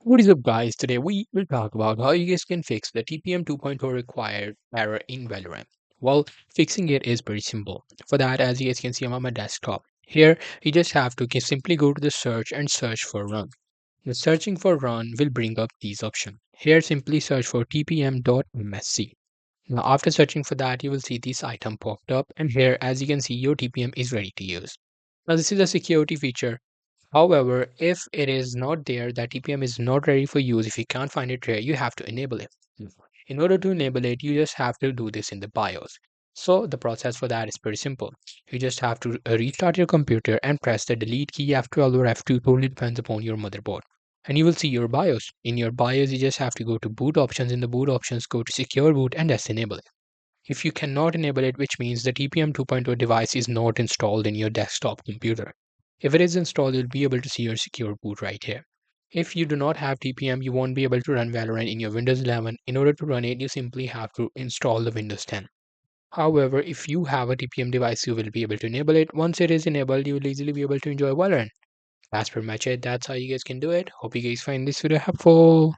What is up, guys? Today we will talk about how you guys can fix the TPM 2.0 required error in Valorant. Well, fixing it is pretty simple. For that, as you guys can see, I'm on my desktop. Here, you just have to simply go to the search and search for run. The searching for run will bring up these options. Here, simply search for tpm.msc. Now, after searching for that, you will see this item popped up, and here, as you can see, your TPM is ready to use. Now, this is a security feature. However, if it is not there, that TPM is not ready for use, if you can't find it here, you have to enable it. In order to enable it, you just have to do this in the BIOS. So the process for that is pretty simple. You just have to restart your computer and press the delete key F12 or F2, totally depends upon your motherboard. And you will see your BIOS. In your BIOS, you just have to go to boot options. In the boot options, go to secure boot and just enable it. If you cannot enable it, which means the TPM 2.0 device is not installed in your desktop computer. If it is installed, you'll be able to see your secure boot right here. If you do not have TPM, you won't be able to run Valorant in your Windows 11. In order to run it, you simply have to install the Windows 10. However, if you have a TPM device, you will be able to enable it. Once it is enabled, you will easily be able to enjoy Valorant. That's pretty much it. That's how you guys can do it. Hope you guys find this video helpful.